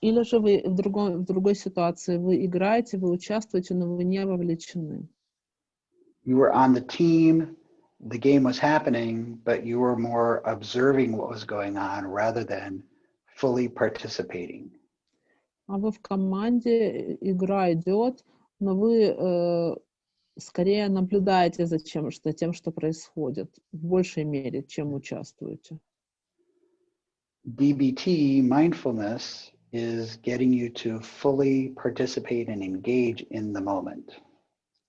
Или же вы в другой ситуации, вы играете, вы участвуете, но вы не вовлечены. You were on the team, the game was happening, but you were more observing what was going on rather than fully participating. А вы в команде, игра идет, но вы скорее наблюдаете за тем, что происходит, в большей мере, чем участвуете. DBT, mindfulness, is getting you to fully participate and engage in the moment.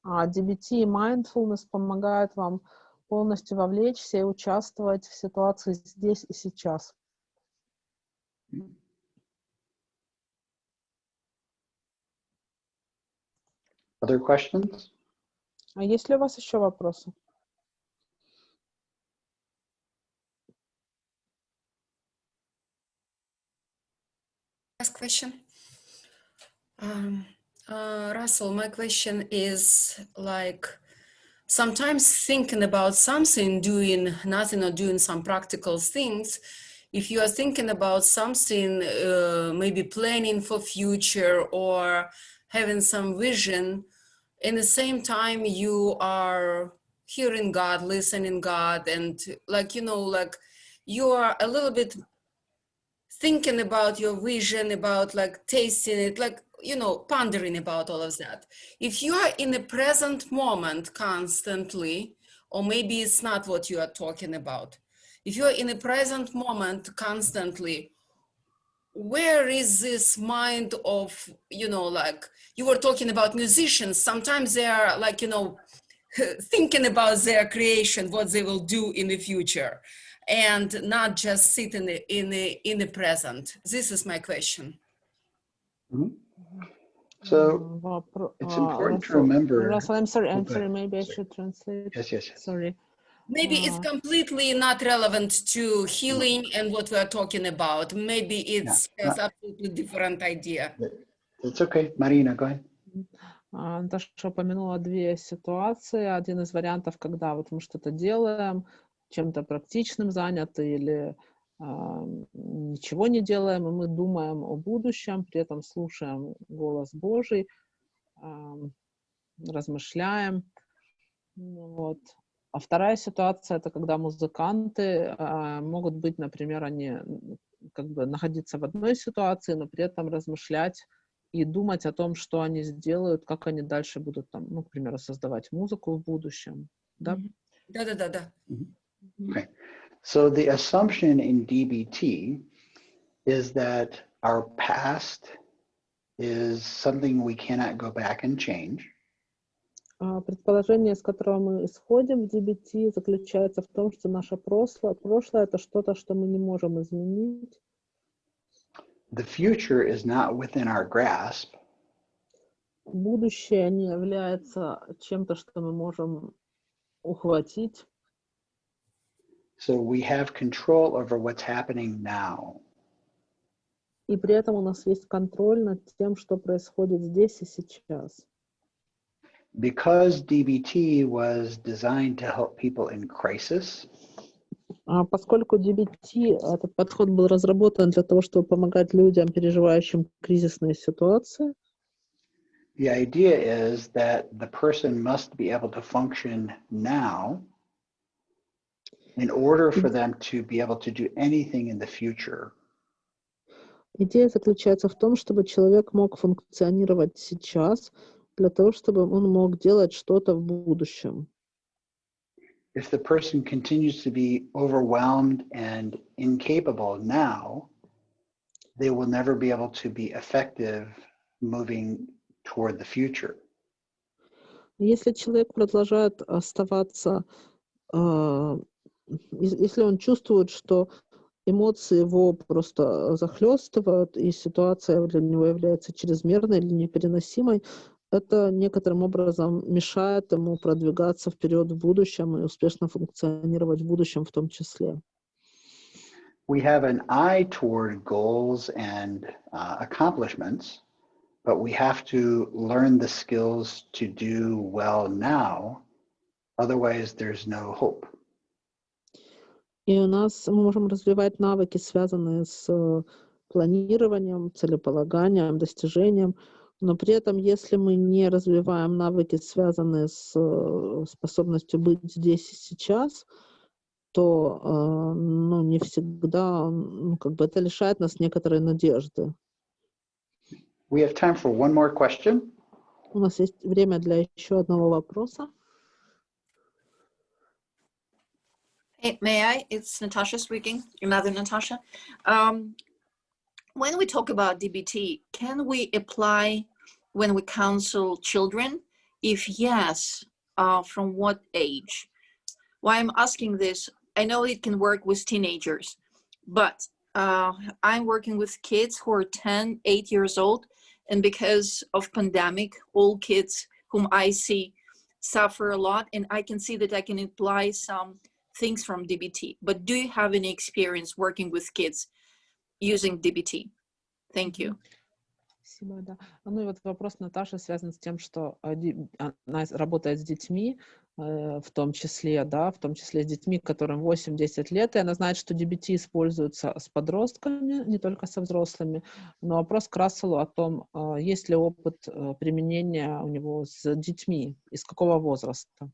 А DBT и mindfulness помогают вам полностью вовлечься и участвовать в ситуации здесь и сейчас. Other questions? А есть ли у вас еще вопросы? Last question. Russell, my question is like, sometimes thinking about something, doing nothing or doing some practical things, if you are thinking about something, maybe planning for future or having some vision, in the same time you are hearing God, listening God, and like, you know, like you are a little bit thinking about your vision, about like tasting it, like, you know, pondering about all of that. If you are in the present moment constantly, or maybe it's not what you are talking about. If you're in the present moment constantly, where is this mind of, you know, like you were talking about musicians, sometimes they are like, you know, thinking about their creation, what they will do in the future, and not just sit in the present. This is my question. Mm-hmm. So it's important to remember. Russell, I'm sorry, maybe I Sorry. should translate. Yes. Sorry. Maybe it's completely not relevant to healing and what we are talking about. Maybe it's an absolutely different idea. It's okay. Marina, go ahead. Наташа упомянула две ситуации. Один из вариантов, когда вот мы что-то делаем, чем-то практичным заняты или ничего не делаем, и мы думаем о будущем, при этом слушаем голос Божий, размышляем. Вот. А вторая ситуация — это когда музыканты могут быть, например, они как бы находиться в одной ситуации, но при этом размышлять и думать о том, что они сделают, как они дальше будут там, ну, к примеру, создавать музыку в будущем. Да? Да. Okay. So the assumption in DBT is that our past is something we cannot go back and change. Предположение, из которого мы исходим в DBT, заключается в том, что наше прошлое — это что-то, что мы не можем изменить. The future is not within our grasp. Будущее не является чем-то, что мы можем ухватить. So we have control over what's happening now. И при этом у нас есть контроль над тем, что происходит здесь и сейчас. Because DBT was designed to help people in crisis, Поскольку DBT, этот подход был разработан для того, чтобы помогать людям, переживающим кризисные ситуации, the idea is that the person must be able to function now in order for them to be able to do anything in the future. идея заключается в том, чтобы человек мог функционировать сейчас, для того, чтобы он мог делать что-то в будущем. If the person continues to be overwhelmed and incapable now, they will never be able to be effective moving toward the future. Если человек продолжает оставаться, если он чувствует, что эмоции его просто захлестывают, и ситуация для него является чрезмерной или непереносимой, это некоторым образом мешает ему продвигаться вперед в будущем и успешно функционировать в будущем в том числе. We have an eye toward goals and accomplishments, but we have to learn the skills to do well now. Otherwise, there's no hope. И мы можем развивать навыки, связанные с планированием, целеполаганием, достижением, но при этом, если мы не развиваем навыки, связанные с способностью быть здесь и сейчас, то не всегда, это лишает нас некоторой надежды. We have time for one more question. У нас есть время для еще одного вопроса. Hey, may I? It's Natasha speaking, another Natasha. When we talk about DBT, can we apply when we counsel children? If yes, from what age? Why I'm asking this, I know it can work with teenagers, but I'm working with kids who are 10, 8 years old, and because of pandemic, all kids whom I see suffer a lot, and I can see that I can apply some things from DBT. But do you have any experience working with kids using DBT? Thank you. Спасибо, да. Ну и вот вопрос Наташи связан с тем, что она работает с детьми, в том числе с детьми, которым 8-10 лет, и она знает, что DBT используется с подростками, не только со взрослыми. Но вопрос к Расселу о том, есть ли опыт применения у него с детьми, из какого возраста.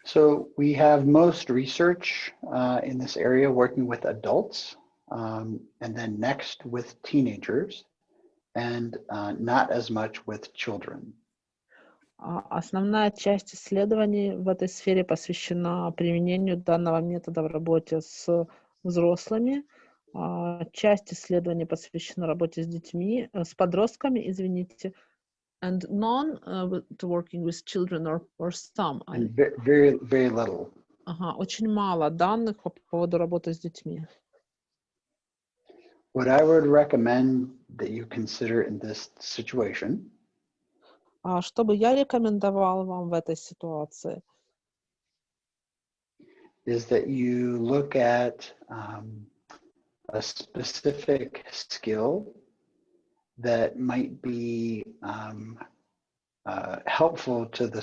So we have most research in this area working with adults, and then next with teenagers, and not as much with children. Основная часть исследований в этой сфере посвящена применению данного метода в работе с взрослыми. Часть исследований посвящена работе с детьми, с подростками, извините, and none to working with children or some. And very, very little. Очень мало данных по поводу работы с детьми. What I would recommend that you consider in this situation Что бы я рекомендовал вам в этой ситуации? is that you look at a specific skill that might be helpful to the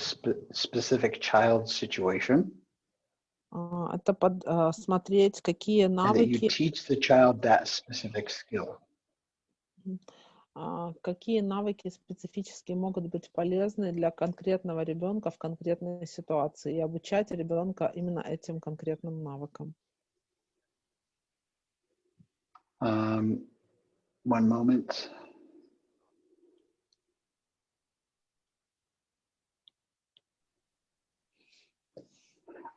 specific child's situation. Это смотреть, какие And that you навыки, teach the child that specific skill. какие навыки специфически могут быть полезны для конкретного ребенка в конкретной ситуации, и обучать ребенка именно этим конкретным навыкам. One moment.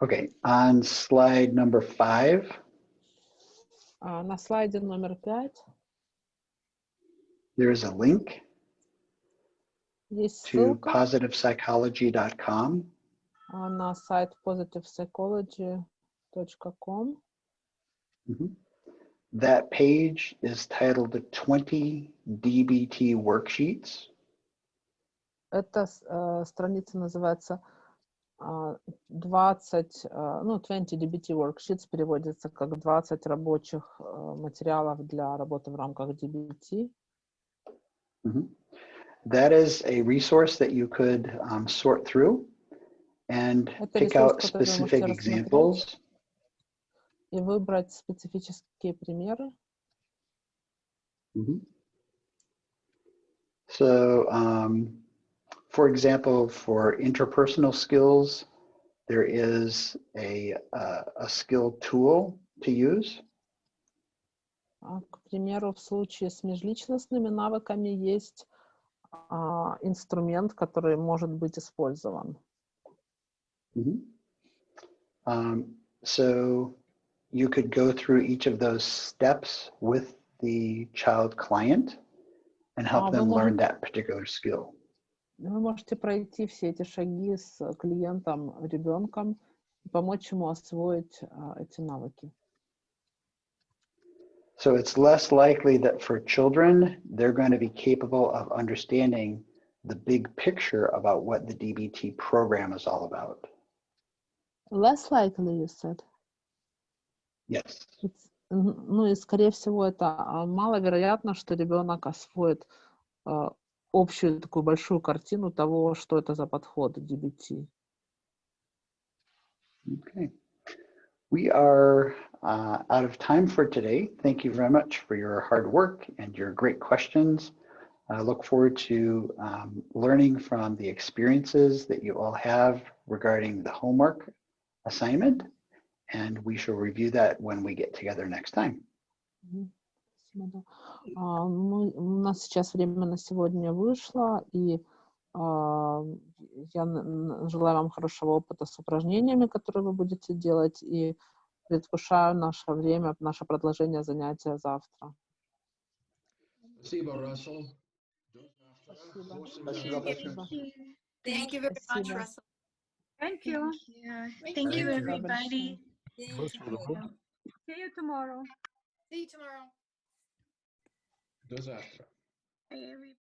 Okay, on slide number 5. На слайде номер 5 There is a link есть to ссылка positivepsychology.com. на сайт positivepsychology.com. That page is titled 20 DBT worksheets. Эта страница называется 20 DBT worksheets, переводится как 20 рабочих материалов для работы в рамках DBT. That is a resource that you could sort through and pick out specific examples. И выбрать специфические примеры. So, for example, for interpersonal skills, there is a skill tool to use. К примеру, в случае с межличностными навыками есть инструмент, который может быть использован. So you could go through each of those steps with the child client and help them learn that particular skill. Вы можете пройти все эти шаги с клиентом, ребенком, и помочь ему освоить эти навыки. So it's less likely that for children, they're going to be capable of understanding the big picture about what the DBT program is all about. Less likely, you said? Yes. Ну и, скорее всего, это маловероятно, что ребенок освоит общую такую большую картину того, что это за подход DBT. Okay. We are out of time for today. Thank you very much for your hard work and your great questions. I look forward to learning from the experiences that you all have regarding the homework assignment, and we shall review that when we get together next time. Спасибо, да. У нас сейчас время на сегодня вышло, и я желаю вам хорошего опыта с упражнениями, которые вы будете делать, и предвкушаю наше время, наше продолжение занятия завтра. Спасибо, Russell. Спасибо. Thank you very much, Спасибо. Russell. Thank you. Thank you, everybody. Thank you. See you tomorrow. See you tomorrow. До завтра. Bye, everybody.